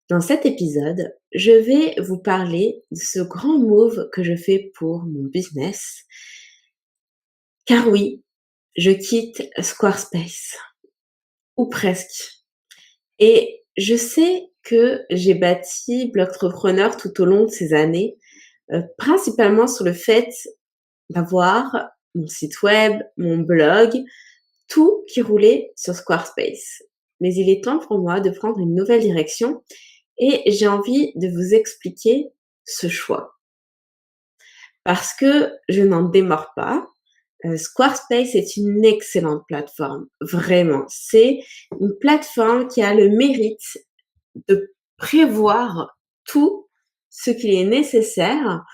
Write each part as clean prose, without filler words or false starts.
Dans cet épisode, je vais vous parler de ce grand move que je fais pour mon business. Car oui, je quitte Squarespace, ou presque. Et je sais que j'ai bâti Blogtrepreneur tout au long de ces années, principalement sur le fait d'avoir mon site web, mon blog, tout qui roulait sur Squarespace. Mais il est temps pour moi de prendre une nouvelle direction et j'ai envie de vous expliquer ce choix. Parce que je n'en démords pas. Squarespace est une excellente plateforme, vraiment. C'est une plateforme qui a le mérite de prévoir tout ce qu'il est nécessaire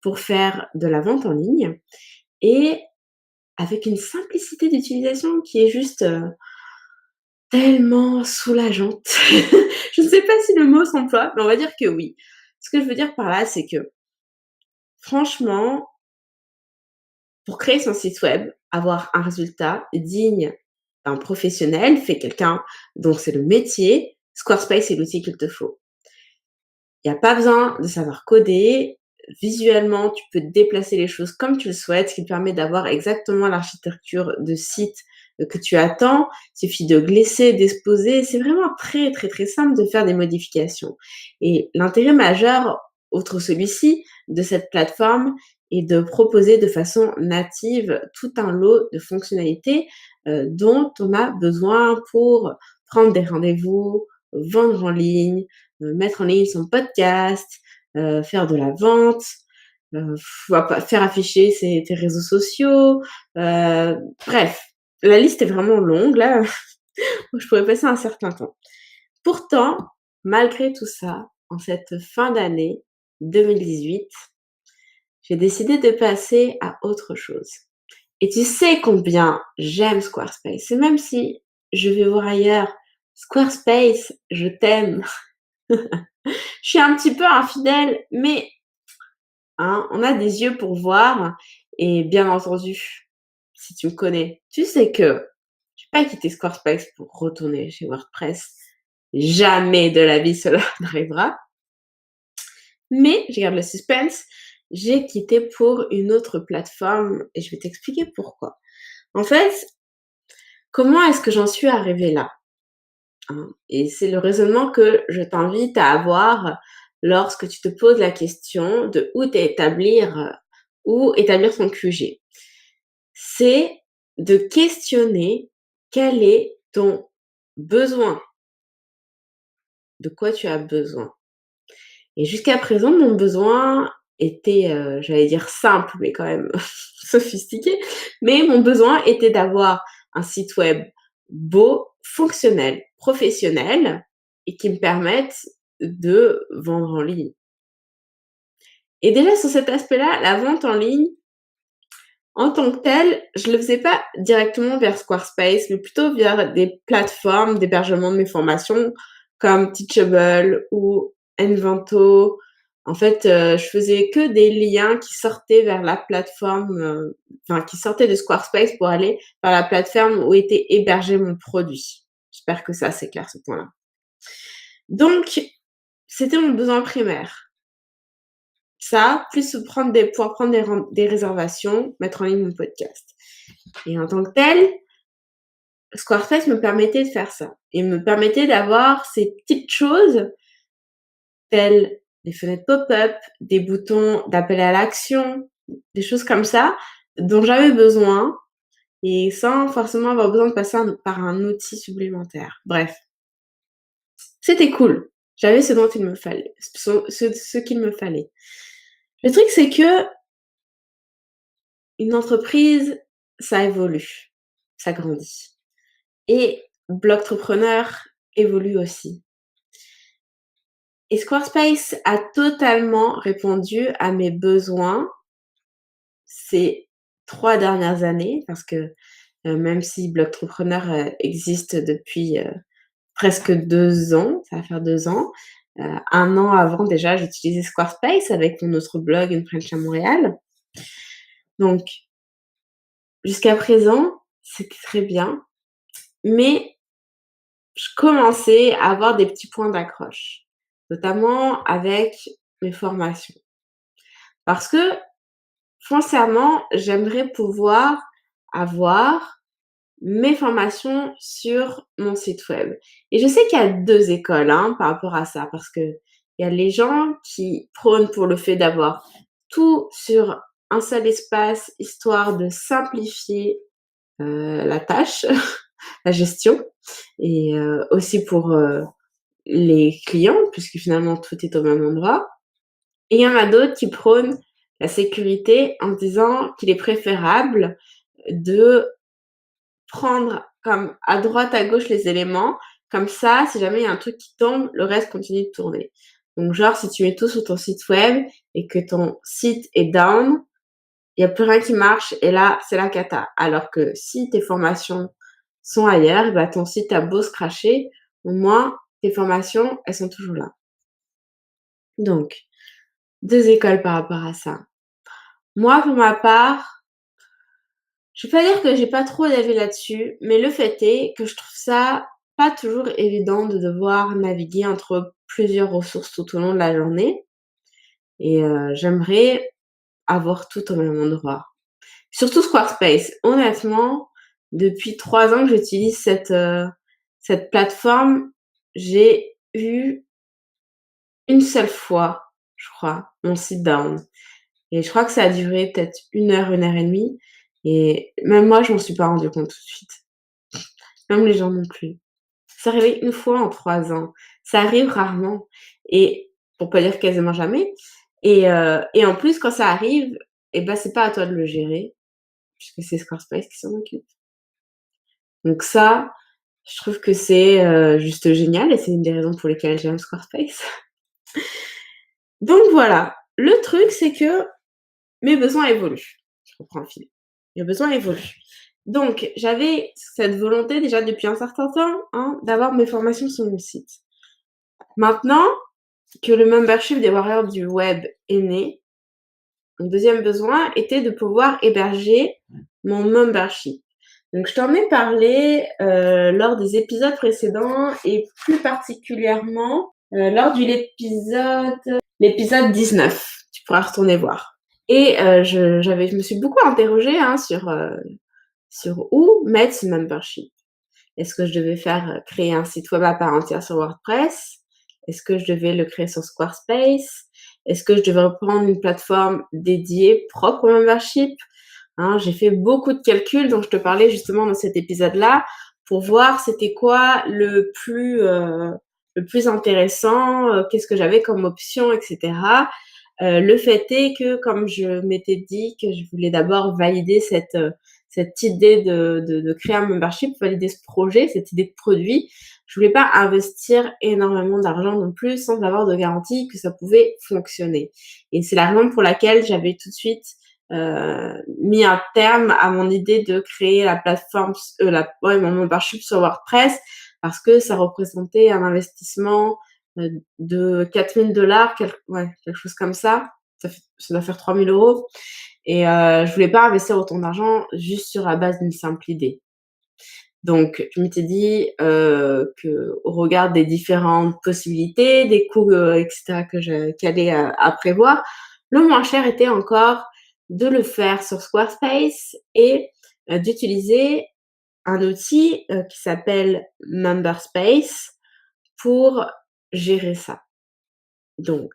pour faire de la vente en ligne et avec une simplicité d'utilisation qui est juste tellement soulageante. Je ne sais pas si le mot s'emploie, mais on va dire que oui. Ce que je veux dire par là, c'est que franchement, pour créer son site web, avoir un résultat digne d'un professionnel, fait quelqu'un dont c'est le métier, Squarespace est l'outil qu'il te faut. Il n'y a pas besoin de savoir coder. Visuellement, tu peux déplacer les choses comme tu le souhaites, ce qui te permet d'avoir exactement l'architecture de site que tu attends. Il suffit de glisser, d'exposer. C'est vraiment très, très, très simple de faire des modifications. Et l'intérêt majeur, outre celui-ci, de cette plateforme est de proposer de façon native tout un lot de fonctionnalités dont on a besoin pour prendre des rendez-vous, vendre en ligne, mettre en ligne son podcast, faire de la vente, faire afficher tes réseaux sociaux, bref, la liste est vraiment longue là, je pourrais passer un certain temps. Pourtant, malgré tout ça, en cette fin d'année 2018, j'ai décidé de passer à autre chose. Et tu sais combien j'aime Squarespace. Et même si je vais voir ailleurs, Squarespace, je t'aime. Je suis un petit peu infidèle, mais hein, on a des yeux pour voir. Et bien entendu, si tu me connais, tu sais que je vais pas quitter Squarespace pour retourner chez WordPress. Jamais de la vie cela n'arrivera. Mais, je garde le suspense, j'ai quitté pour une autre plateforme et je vais t'expliquer pourquoi. En fait, comment est-ce que j'en suis arrivée là? Hein? Et c'est le raisonnement que je t'invite à avoir lorsque tu te poses la question de où établir ton QG. C'est de questionner quel est ton besoin, de quoi tu as besoin. Et jusqu'à présent, mon besoin était, j'allais dire simple, mais quand même sophistiqué, mais mon besoin était d'avoir un site web beau, fonctionnel, professionnel et qui me permette de vendre en ligne. Et déjà sur cet aspect-là, la vente en ligne, en tant que telle, je le faisais pas directement vers Squarespace, mais plutôt via des plateformes d'hébergement de mes formations comme Teachable ou Envento. En fait, je faisais que des liens qui sortaient vers la plateforme, qui sortaient de Squarespace pour aller vers la plateforme où était hébergé mon produit. J'espère que ça, c'est clair, ce point-là. Donc, c'était mon besoin primaire. Ça, plus pouvoir prendre des réservations, mettre en ligne mon podcast. Et en tant que tel, Squarespace me permettait de faire ça. Et me permettait d'avoir ces petites choses, telles des fenêtres pop-up, des boutons d'appel à l'action, des choses comme ça, dont j'avais besoin, et sans forcément avoir besoin de passer par un outil supplémentaire. Bref, c'était cool. J'avais ce dont il me fallait, ce qu'il me fallait. Le truc, c'est que une entreprise, ça évolue, ça grandit. Et Blogtrepreneur évolue aussi. Et Squarespace a totalement répondu à mes besoins ces 3 dernières années parce que, même si Blogtrepreneur, existe depuis, presque 2 ans, ça va faire 2 ans, 1 an avant déjà j'utilisais Squarespace avec mon autre blog Une French à Montréal. Donc jusqu'à présent, c'était très bien, mais je commençais à avoir des petits points d'accroche. notamment avec mes formations. Parce que foncièrement, j'aimerais pouvoir avoir mes formations sur mon site web. Et je sais qu'il y a 2 écoles, hein, par rapport à ça, parce qu'il y a les gens qui prônent pour le fait d'avoir tout sur un seul espace, histoire de simplifier, la tâche, la gestion et aussi pour, les clients puisque finalement tout est au même endroit. Et il y en a d'autres qui prônent la sécurité en disant qu'il est préférable de prendre comme à droite, à gauche les éléments. Comme ça, si jamais il y a un truc qui tombe, le reste continue de tourner. Donc genre, si tu mets tout sur ton site web et que ton site est down, il y a plus rien qui marche et là, c'est la cata. Alors que si tes formations sont ailleurs, bah, ton site a beau se crasher, au moins tes formations, elles sont toujours là. Donc 2 écoles par rapport à ça. Moi, pour ma part, je vais pas dire que j'ai pas trop d'avis là-dessus, mais le fait est que je trouve ça pas toujours évident de devoir naviguer entre plusieurs ressources tout au long de la journée et j'aimerais avoir tout au même endroit. Surtout Squarespace. Honnêtement, depuis 3 ans que j'utilise cette plateforme, j'ai eu une seule fois, je crois, mon site down et je crois que ça a duré peut-être 1 heure et demie et même moi, je m'en suis pas rendu compte tout de suite. Même les gens non plus. C'est arrivé une fois en 3 ans. Ça arrive rarement et pour pas dire quasiment jamais et en plus quand ça arrive et ben, c'est pas à toi de le gérer puisque c'est Squarespace qui s'en occupe. Donc ça, je trouve que c'est, juste génial et c'est une des raisons pour lesquelles j'aime Squarespace. Donc voilà, le truc c'est que mes besoins évoluent. Je reprends le fil. Mes besoins évoluent. Donc j'avais cette volonté déjà depuis un certain temps, hein, d'avoir mes formations sur mon site. Maintenant que le membership des Warriors du web est né, mon deuxième besoin était de pouvoir héberger mon membership. Donc je t'en ai parlé, lors des épisodes précédents et plus particulièrement, lors de l'épisode 19. Tu pourras retourner voir et je me suis beaucoup interrogée, hein, sur où mettre ce membership. Est-ce que je devais créer un site web à part entière sur WordPress? Est-ce que je devais le créer sur Squarespace? Est-ce que je devais reprendre une plateforme dédiée propre au membership? Hein, j'ai fait beaucoup de calculs dont je te parlais justement dans cet épisode-là pour voir c'était quoi le plus intéressant, qu'est-ce que j'avais comme option, etc. Le fait est que comme je m'étais dit que je voulais d'abord valider cette idée de créer un membership, valider ce projet, cette idée de produit, je voulais pas investir énormément d'argent non plus sans avoir de garantie que ça pouvait fonctionner. Et c'est la raison pour laquelle j'avais tout de suite mis un terme à mon idée de créer la plateforme, mon membership sur WordPress parce que ça représentait un investissement de 4 000 quelque chose comme ça. Ça doit faire 3 000 € et je voulais pas investir autant d'argent juste sur la base d'une simple idée. Donc je m'étais dit, qu'au regard des différentes possibilités, des coûts, et cetera qu'il y avait à prévoir, le moins cher était encore de le faire sur Squarespace et d'utiliser un outil, qui s'appelle Memberspace pour gérer ça. Donc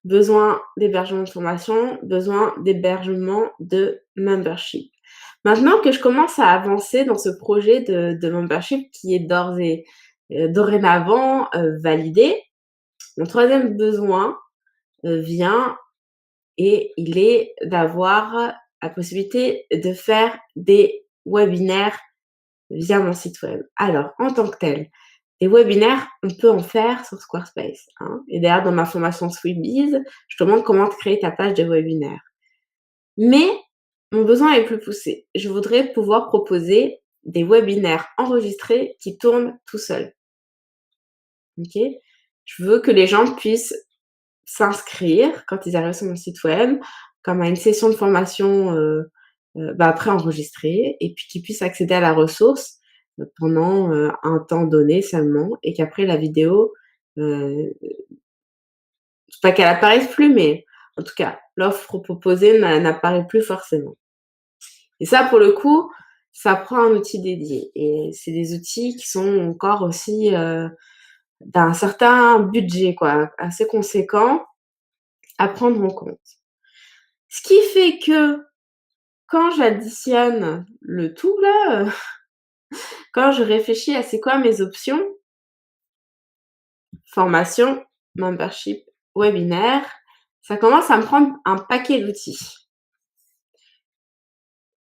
besoin d'hébergement de formation, besoin d'hébergement de membership. Maintenant que je commence à avancer dans ce projet de membership qui est dorénavant, validé, mon troisième besoin, vient et il est d'avoir la possibilité de faire des webinaires via mon site web. Alors, en tant que tel, des webinaires, on peut en faire sur Squarespace, hein. Et d'ailleurs, dans ma formation Sweetbiz, je te montre comment te créer ta page de webinaire. Mais mon besoin est plus poussé. Je voudrais pouvoir proposer des webinaires enregistrés qui tournent tout seuls. OK? Je veux que les gens puissent s'inscrire quand ils arrivent sur mon site web, comme à une session de formation, préenregistrée et puis qu'ils puissent accéder à la ressource, pendant, un temps donné seulement et qu'après la vidéo c'est pas qu'elle apparaisse plus, mais en tout cas, l'offre proposée n'apparaît plus forcément. Et ça, pour le coup, ça prend un outil dédié. Et c'est des outils qui sont encore aussi d'un certain budget, quoi, assez conséquent à prendre en compte. Ce qui fait que quand j'additionne le tout là, quand je réfléchis à c'est quoi mes options, formation, membership, webinaire, ça commence à me prendre un paquet d'outils.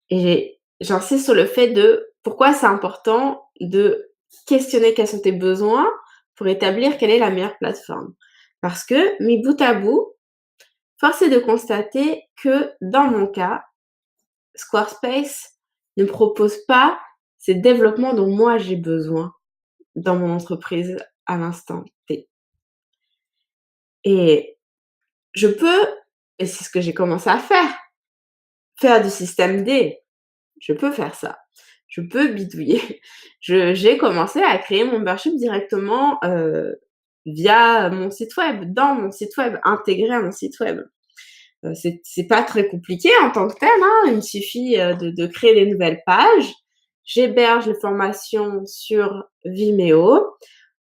Et j'insiste sur le fait de pourquoi c'est important de questionner quels sont tes besoins pour établir quelle est la meilleure plateforme. Parce que, mis bout à bout, force est de constater que dans mon cas, Squarespace ne propose pas ces développements dont moi j'ai besoin dans mon entreprise à l'instant T. Et je peux, et c'est ce que j'ai commencé à faire du système D. Je peux faire ça. Je peux bidouiller. J'ai commencé à créer mon membership directement via mon site web, dans mon site web, intégré à mon site web. C'est pas très compliqué en tant que tel, hein. Il me suffit de créer des nouvelles pages. J'héberge les formations sur Vimeo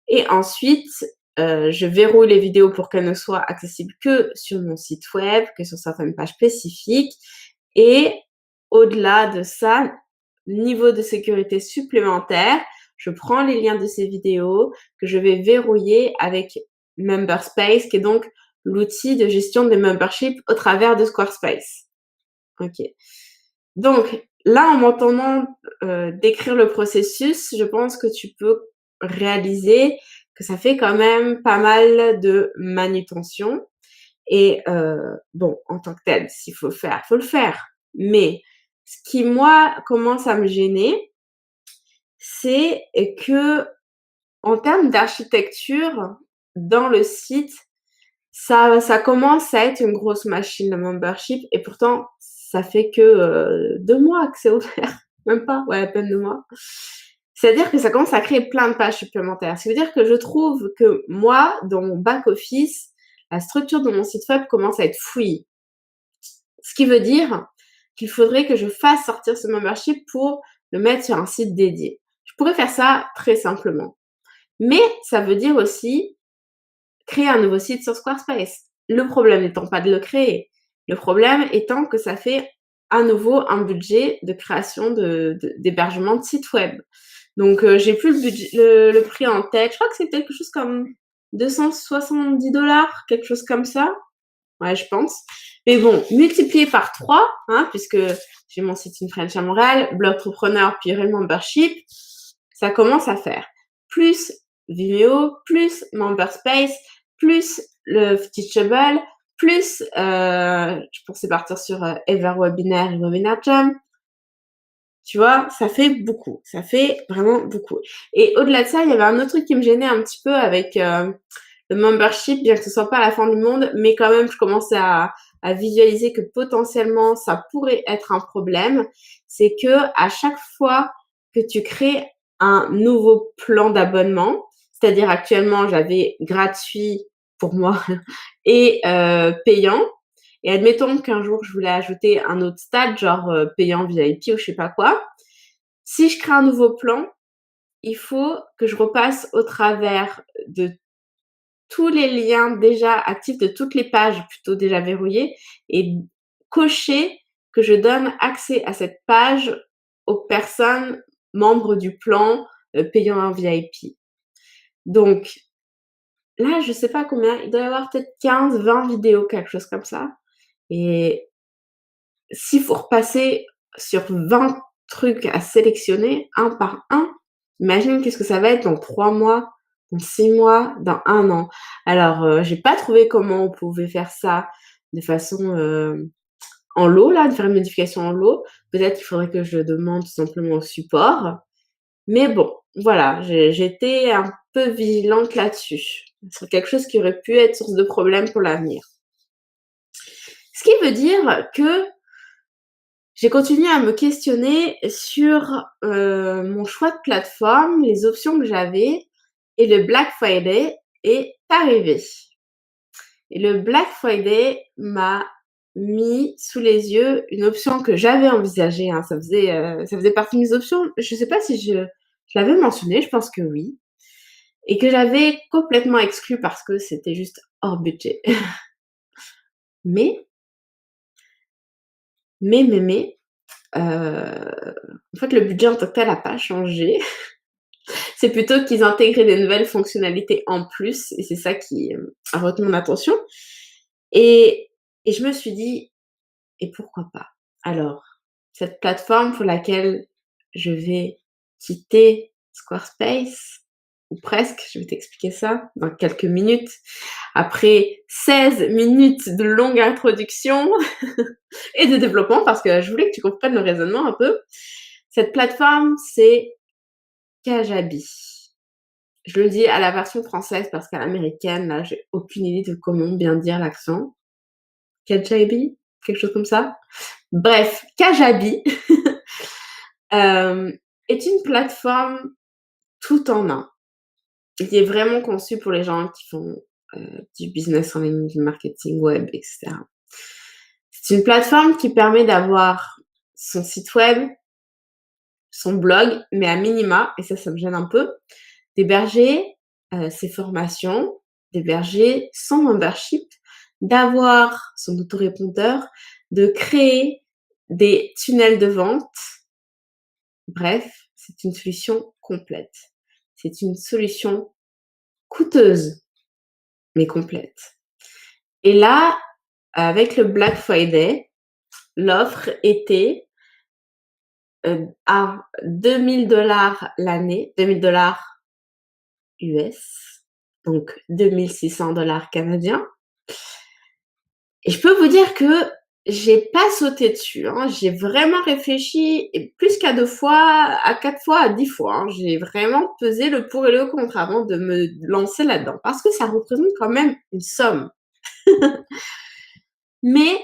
et ensuite je verrouille les vidéos pour qu'elles ne soient accessibles que sur mon site web, que sur certaines pages spécifiques. Et au-delà de ça, niveau de sécurité supplémentaire, je prends les liens de ces vidéos que je vais verrouiller avec Memberspace, qui est donc l'outil de gestion des memberships au travers de Squarespace. Ok. Donc là, en m'entendant décrire le processus, je pense que tu peux réaliser que ça fait quand même pas mal de manutention. Et bon, en tant que tel, s'il faut le faire, faut le faire. Mais ce qui, moi, commence à me gêner, c'est que en termes d'architecture, dans le site, ça commence à être une grosse machine de membership et pourtant, ça fait que 2 mois que c'est ouvert. Même pas, ouais, à peine 2 mois. C'est-à-dire que ça commence à créer plein de pages supplémentaires. Ce qui veut dire que je trouve que moi, dans mon back-office, la structure de mon site web commence à être fouillie. Ce qui veut dire qu'il faudrait que je fasse sortir ce membership pour le mettre sur un site dédié. Je pourrais faire ça très simplement. Mais ça veut dire aussi créer un nouveau site sur Squarespace. Le problème n'étant pas de le créer. Le problème étant que ça fait à nouveau un budget de création d'hébergement de site web. Donc, j'ai plus le budget, le prix en tête. Je crois que c'est quelque chose comme 270$, quelque chose comme ça. Ouais, je pense. Mais bon, multiplié par 3, hein, puisque j'ai mon site In French à Montréal, Blogtrepreneur, puis Real Membership, ça commence à faire. Plus Vimeo, plus Memberspace, plus le Teachable, plus, je pensais partir sur Everwebinar et Webinar Jam. Tu vois, ça fait beaucoup. Ça fait vraiment beaucoup. Et au-delà de ça, il y avait un autre truc qui me gênait un petit peu avec le membership, bien que ce soit pas la fin du monde, mais quand même, je commençais à visualiser que potentiellement, ça pourrait être un problème. C'est que à chaque fois que tu crées un nouveau plan d'abonnement, c'est-à-dire actuellement, j'avais gratuit pour moi et payant. Et admettons qu'un jour, je voulais ajouter un autre stade, genre payant VIP ou je sais pas quoi. Si je crée un nouveau plan, il faut que je repasse au travers de tous les liens déjà actifs, de toutes les pages plutôt déjà verrouillées et cocher que je donne accès à cette page aux personnes membres du plan payant en VIP. Donc là, je sais pas combien, il doit y avoir peut-être 15, 20 vidéos, quelque chose comme ça. Et s'il faut repasser sur 20 trucs à sélectionner, un par un, imagine qu'est-ce que ça va être dans 3 mois, dans 6 mois, dans 1 an. Alors, j'ai pas trouvé comment on pouvait faire ça de façon en lot, là, de faire une modification en lot. Peut-être qu'il faudrait que je demande tout simplement au support. Mais bon, voilà, j'étais un peu vigilante là-dessus. C'est quelque chose qui aurait pu être source de problème pour l'avenir. Ce qui veut dire que j'ai continué à me questionner sur mon choix de plateforme, les options que j'avais et le Black Friday est arrivé. Et le Black Friday m'a mis sous les yeux une option que j'avais envisagée, hein. Ça faisait partie de mes options. Je sais pas si je l'avais mentionné, je pense que oui. Et que j'avais complètement exclu parce que c'était juste hors budget. Mais, mais, en fait, le budget en tant que tel a pas changé. C'est plutôt qu'ils intégraient des nouvelles fonctionnalités en plus et c'est ça qui, a retenu mon attention et je me suis dit: «Et pourquoi pas?» Alors, cette plateforme pour laquelle je vais quitter Squarespace ou presque, je vais t'expliquer ça dans quelques minutes. Après 16 minutes de longue introduction et de développement parce que je voulais que tu comprennes le raisonnement un peu. Cette plateforme, c'est Kajabi. Je le dis à la version française parce qu'à l'américaine, là, j'ai aucune idée de comment bien dire l'accent. Kajabi? Quelque chose comme ça? Bref, Kajabi est une plateforme tout en un, qui est vraiment conçue pour les gens qui font, du business en ligne, du marketing web et cetera. C'est une plateforme qui permet d'avoir son site web, son blog, mais à minima, et ça me gêne un peu, d'héberger, ses formations, d'héberger son membership, d'avoir son autorépondeur, de créer des tunnels de vente. Bref, c'est une solution complète. C'est une solution coûteuse, mais complète. Et là, avec le Black Friday, l'offre était, à $2000 l'année, $2000 US, donc $2600 canadiens. Et je peux vous dire que j'ai pas sauté dessus, hein. J'ai vraiment réfléchi et plus qu'à 2 fois, à 4 fois, à 10 fois, hein. J'ai vraiment pesé le pour et le contre avant de me lancer là-dedans parce que ça représente quand même une somme. Mais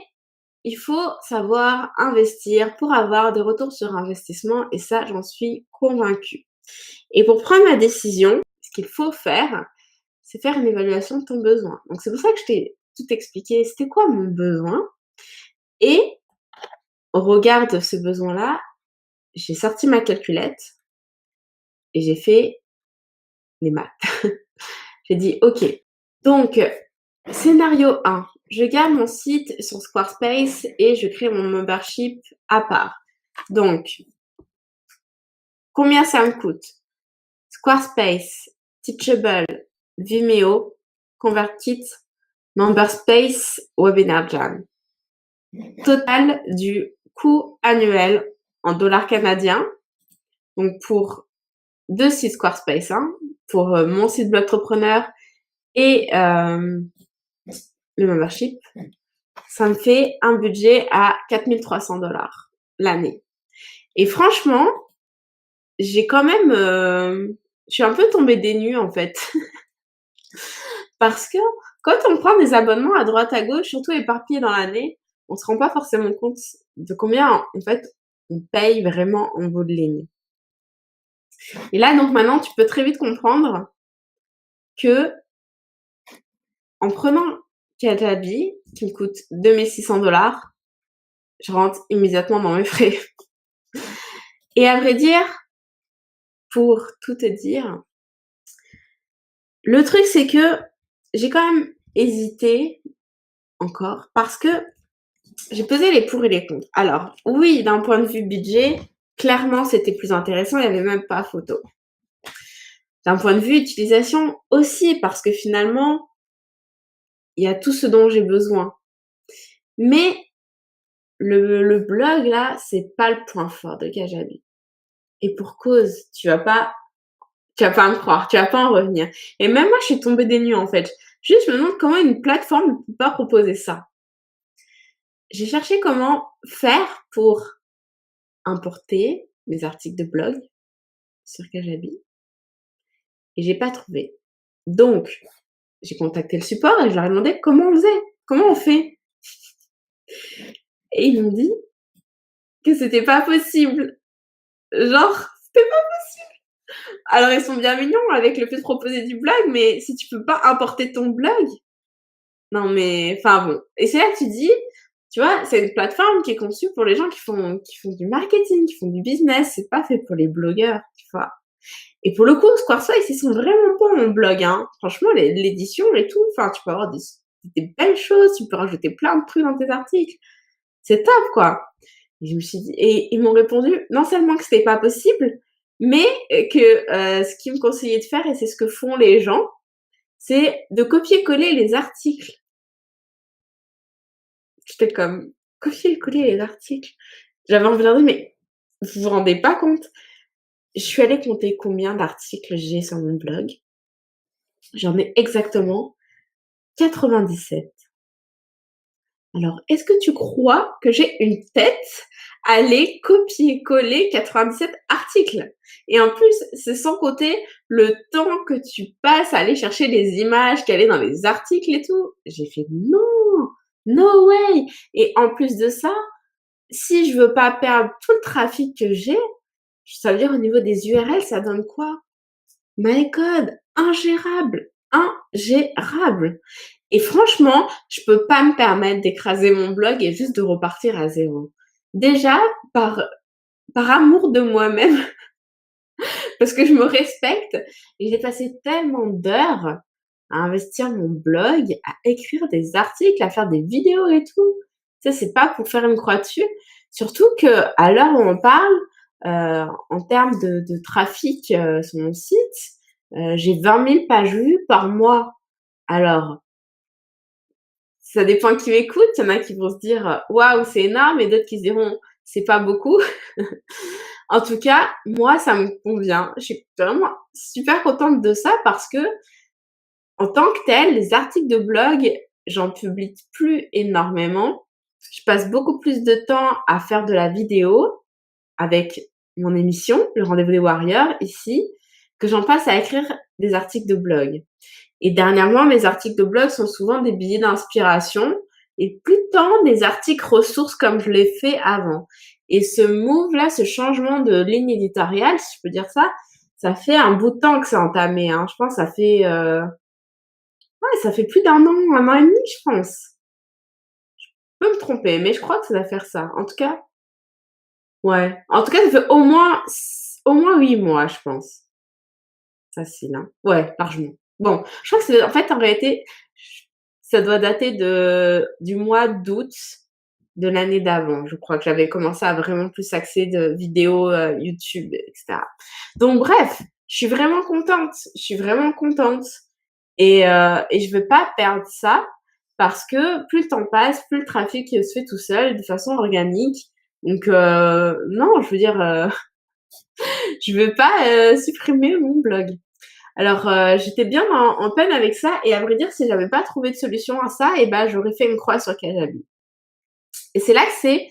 il faut savoir investir pour avoir des retours sur investissement et ça, j'en suis convaincue. Et pour prendre ma décision, ce qu'il faut faire, c'est faire une évaluation de ton besoin. Donc c'est pour ça que je t'ai tout expliqué, c'était quoi mon besoin et au regard de ce besoin-là, j'ai sorti ma calculette et j'ai fait les maths. J'ai dit: «OK, donc scénario 1, je garde mon site sur Squarespace et je crée mon membership à part. Donc combien ça me coûte? Squarespace, Teachable, Vimeo, ConvertKit, Memberspace, Webinar Jam. Total du coût annuel en dollars canadiens, donc pour 2 sites Squarespace, hein, pour, mon site Blogtrepreneur et le membership, ça me fait un budget à $4300 l'année. Et franchement, j'ai quand même, je suis un peu tombée des nues en fait. Parce que quand on prend des abonnements à droite à gauche, surtout éparpillés dans l'année, on se rend pas forcément compte de combien en fait on paye vraiment en bout de ligne. Et là donc maintenant tu peux très vite comprendre que en prenant Kajabi qui me coûte $2600, je rentre immédiatement dans mes frais. Et à vrai dire, pour tout te dire, le truc c'est que j'ai quand même hésité encore parce que j'ai pesé les pour et les contre. Alors oui, d'un point de vue budget, clairement c'était plus intéressant, il y avait même pas photo. D'un point de vue utilisation aussi parce que finalement, il y a tout ce dont j'ai besoin. Mais le blog là, c'est pas le point fort de Kajabi. Et pour cause, tu vas pas me croire, tu vas pas en revenir. Et même moi, je suis tombée des nues en fait. Juste, je me demande comment une plateforme ne peut pas proposer ça. J'ai cherché comment faire pour importer mes articles de blog sur Kajabi et j'ai pas trouvé. Donc, j'ai contacté le support et je leur ai demandé comment on faisait, comment on fait. Et ils m'ont dit que c'était pas possible. Genre, c'était pas possible. Alors ils sont bien mignons avec le fait de proposer du blog, mais si tu peux pas importer ton blog, non mais enfin bon. Et c'est là que tu dis, tu vois, c'est une plateforme qui est conçue pour les gens qui font du marketing, qui font du business, c'est pas fait pour les blogueurs, tu vois? Et pour le coup, Squarespace, ils sont vraiment bons en blog, hein. Franchement, l'édition et tout, enfin, tu peux avoir des belles choses, tu peux rajouter plein de trucs dans tes articles. C'est top, quoi. Et je me suis dit, et ils m'ont répondu, non seulement que c'était pas possible, mais que ce qu'ils me conseillaient de faire, et c'est ce que font les gens, c'est de copier-coller les articles. J'étais comme, copier-coller les articles. J'avais envie de leur dire, mais vous vous rendez pas compte? Je suis allée compter combien d'articles j'ai sur mon blog. J'en ai exactement 97. Alors, est-ce que tu crois que j'ai une tête à aller copier-coller 97 articles? Et en plus, c'est sans compter le temps que tu passes à aller chercher les images qu'il y a dans les articles et tout. J'ai fait non, no way. Et en plus de ça, si je veux pas perdre tout le trafic que j'ai, ça veut dire au niveau des URL, ça donne quoi? My God, ingérable, ingérable. Et franchement, je peux pas me permettre d'écraser mon blog et juste de repartir à zéro. Déjà, par amour de moi-même, parce que je me respecte, et j'ai passé tellement d'heures à investir mon blog, à écrire des articles, à faire des vidéos et tout. Ça, c'est pas pour faire une croix dessus. Surtout que à l'heure où on parle, en termes de trafic sur mon site, j'ai 20 000 pages vues par mois. Alors, ça dépend qui m'écoute. Il y en a qui vont se dire waouh, c'est énorme, et d'autres qui se diront c'est pas beaucoup. En tout cas, moi, ça me convient. Je suis vraiment super contente de ça parce que, en tant que tel, les articles de blog, j'en publie plus énormément. Je passe beaucoup plus de temps à faire de la vidéo avec mon émission, le Rendez-vous des Warriors, ici, que j'en passe à écrire des articles de blog. Et dernièrement, mes articles de blog sont souvent des billets d'inspiration et plus tant des articles ressources comme je l'ai fait avant. Et ce move-là, ce changement de ligne éditoriale, si je peux dire ça fait un bout de temps que c'est entamé, hein. Je pense que ça fait plus un an et demi, je pense. Je peux me tromper, mais je crois que ça doit faire ça. En tout cas, ouais. En tout cas, ça fait au moins 8 mois, je pense. Facile, hein. Ouais, largement. Bon, je crois que c'est en fait, en réalité, ça doit dater du mois d'août de l'année d'avant. Je crois que j'avais commencé à vraiment plus axer de vidéos, YouTube et cetera. Donc bref, je suis vraiment contente. Je suis vraiment contente et je veux pas perdre ça parce que plus le temps passe, plus le trafic, se fait tout seul de façon organique. Donc non, je veux dire, je veux pas, supprimer mon blog. Alors, j'étais bien en peine avec ça et à vrai dire, si j'avais pas trouvé de solution à ça, et ben, j'aurais fait une croix sur Kajabi. Et c'est là que c'est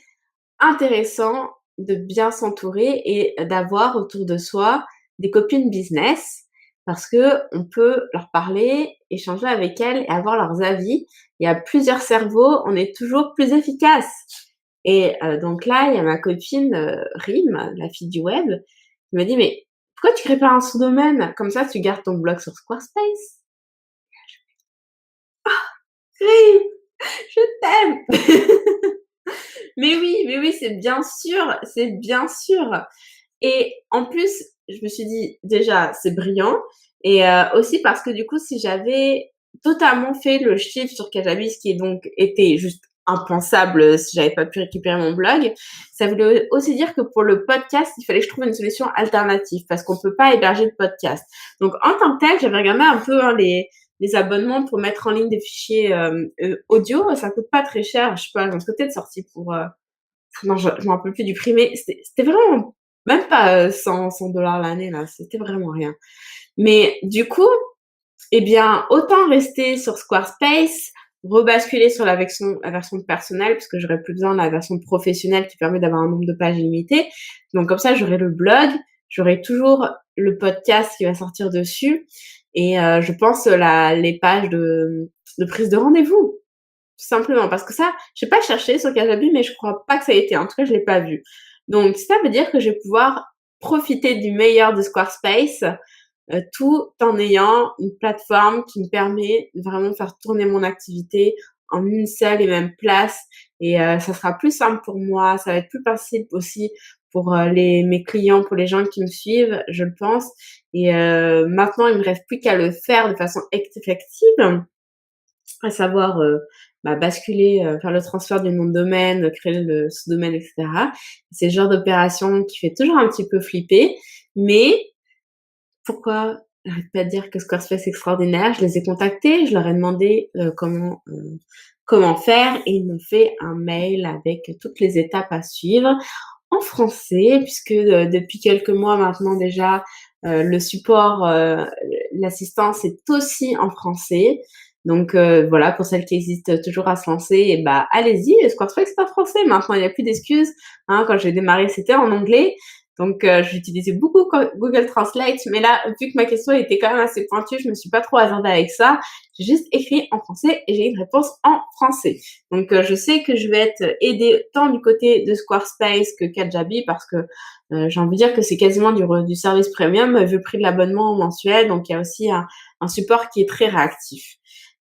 intéressant de bien s'entourer et d'avoir autour de soi des copines business parce que on peut leur parler, échanger avec elles et avoir leurs avis. Il y a plusieurs cerveaux, on est toujours plus efficace. Et donc là, il y a ma copine Rim, la fille du web, qui m'a dit: «Mais pourquoi tu crées pas un sous-domaine? Comme ça, tu gardes ton blog sur Squarespace». Rim, je t'aime. Mais oui, c'est bien sûr. Et en plus, je me suis dit, déjà, c'est brillant. Et aussi parce que du coup, si j'avais totalement fait le shift sur Kajabi, ce qui est donc était juste impensable si j'avais pas pu récupérer mon blog, ça voulait aussi dire que pour le podcast, il fallait que je trouve une solution alternative parce qu'on peut pas héberger de podcast. Donc en tant que tel, j'avais regardé un peu les abonnements pour mettre en ligne des fichiers audio. Ça coûte pas très cher. Je sais pas, j'en ai peut-être sorti pour non, je m'en rappelle plus du prix, mais c'était vraiment même pas 100 l'année là, c'était vraiment rien. Mais du coup, eh bien, autant rester sur Squarespace, rebasculer sur la version personnelle, parce que j'aurais plus besoin de la version professionnelle qui permet d'avoir un nombre de pages limité. Donc comme ça, j'aurai le blog, j'aurai toujours le podcast qui va sortir dessus, et je pense les pages de prise de rendez-vous. Tout simplement, parce que ça, j'ai pas cherché sur Kajabi, mais je crois pas que ça a été. En tout cas, je l'ai pas vu. Donc, ça veut dire que je vais pouvoir profiter du meilleur de Squarespace, tout en ayant une plateforme qui me permet de vraiment faire tourner mon activité en une seule et même place et ça sera plus simple pour moi, ça va être plus facile aussi pour, mes clients, pour les gens qui me suivent, je le pense et maintenant il me reste plus qu'à le faire de façon effective, à savoir, basculer, faire le transfert du nom de domaine, créer le sous-domaine et cetera. C'est le genre d'opération qui fait toujours un petit peu flipper, mais pourquoi j'arrête pas de dire que Squarespace est extraordinaire? Je les ai contactés, je leur ai demandé, comment faire et ils m'ont fait un mail avec toutes les étapes à suivre en français puisque, depuis quelques mois maintenant déjà, le support, l'assistance est aussi en français. Donc voilà, pour celles qui hésitent toujours à se lancer et bah, allez-y, Squarespace c'est en français maintenant, il y a plus d'excuses, hein. Quand j'ai démarré, c'était en anglais, donc j'utilisais beaucoup Google Translate, mais là, vu que ma question était quand même assez pointue, je me suis pas trop hasardée avec ça. J'ai juste écrit en français et j'ai une réponse en français. Donc je sais que je vais être aidée tant du côté de Squarespace que Kajabi parce que j'ai envie de dire que c'est quasiment du service premium vu le prix de l'abonnement mensuel. Donc il y a aussi un support qui est très réactif.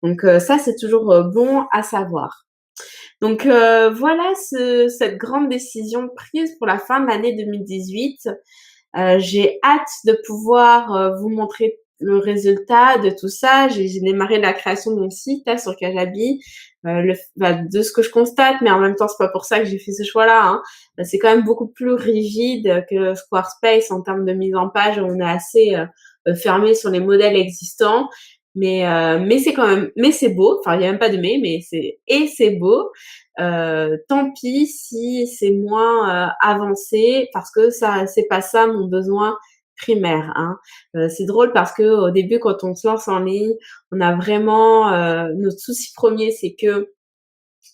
Donc ça, c'est toujours bon à savoir. Donc voilà cette grande décision prise pour la fin de l'année 2018. J'ai hâte de pouvoir vous montrer le résultat de tout ça. J'ai démarré la création de mon site là, sur Kajabi. De ce que je constate, mais en même temps, c'est pas pour ça que j'ai fait ce choix-là. Hein. C'est quand même beaucoup plus rigide que Squarespace en termes de mise en page. On est assez fermé sur les modèles existants. Mais c'est quand même, mais c'est beau. Enfin, il y a même pas de mais c'est beau. Tant pis si c'est moins avancé parce que ça, c'est pas ça mon besoin primaire. Hein. C'est drôle parce que au début, quand on se lance en ligne, on a vraiment notre souci premier, c'est que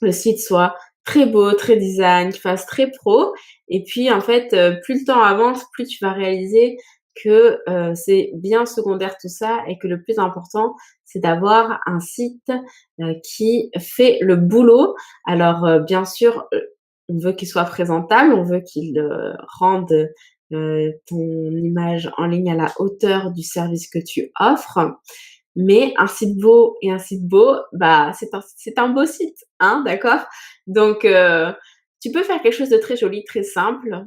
le site soit très beau, très design, qu'il fasse très pro. Et puis en fait, plus le temps avance, plus tu vas réaliser que c'est bien secondaire tout ça et que le plus important, c'est d'avoir un site qui fait le boulot. Alors bien sûr, on veut qu'il soit présentable, on veut qu'il rende ton image en ligne à la hauteur du service que tu offres. Mais un site beau et un site beau, bah, c'est un beau site, hein, d'accord? Donc tu peux faire quelque chose de très joli, très simple,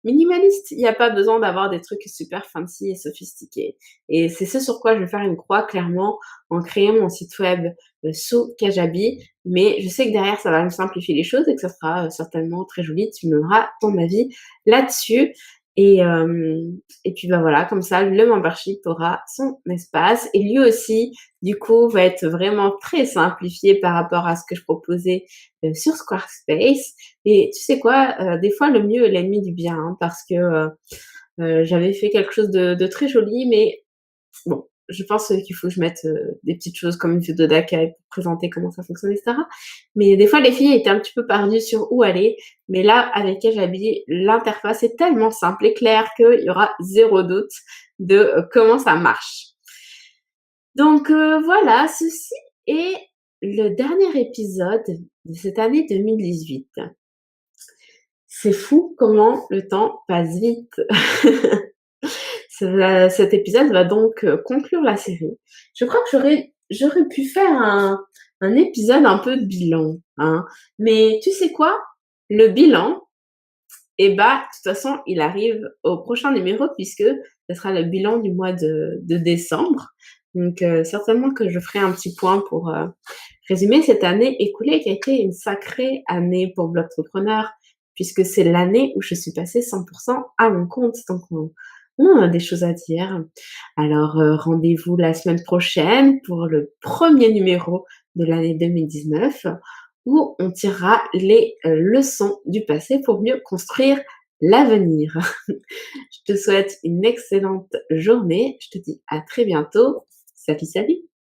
minimaliste. Il y a pas besoin d'avoir des trucs super fancy et sophistiqués et c'est ce sur quoi je vais faire une croix clairement en créant mon site web, sous Kajabi. Mais je sais que derrière ça va me simplifier les choses et que ça sera, certainement très joli. Tu me donneras ton avis là-dessus. Et puis bah voilà, comme ça, le membership aura son espace et lui aussi, du coup, va être vraiment très simplifié par rapport à ce que je proposais sur Squarespace. Et tu sais quoi, des fois, le mieux est l'ennemi du bien, hein, parce que j'avais fait quelque chose de très joli, mais bon, je pense qu'il faut que je mette des petites choses comme une vidéo d'accueil pour présenter comment ça fonctionne, etc. Mais des fois, les filles étaient un petit peu perdues sur où aller. Mais là, avec Kajabi, l'interface est tellement simple et claire qu'il y aura zéro doute de comment ça marche. Donc voilà, ceci est le dernier épisode de cette année 2018. C'est fou comment le temps passe vite. Cet épisode va donc conclure la série. Je crois que j'aurais pu faire un épisode un peu de bilan, hein. Mais tu sais quoi? Le bilan, eh bah, de toute façon, il arrive au prochain numéro puisque ce sera le bilan du mois de décembre. Donc certainement que je ferai un petit point pour résumer cette année écoulée qui a été une sacrée année pour Blogtrepreneur puisque c'est l'année où je suis passée 100% à mon compte. Donc on a des choses à dire. Alors rendez-vous la semaine prochaine pour le premier numéro de l'année 2019 où on tirera les leçons du passé pour mieux construire l'avenir. Je te souhaite une excellente journée. Je te dis à très bientôt. Salut, salut!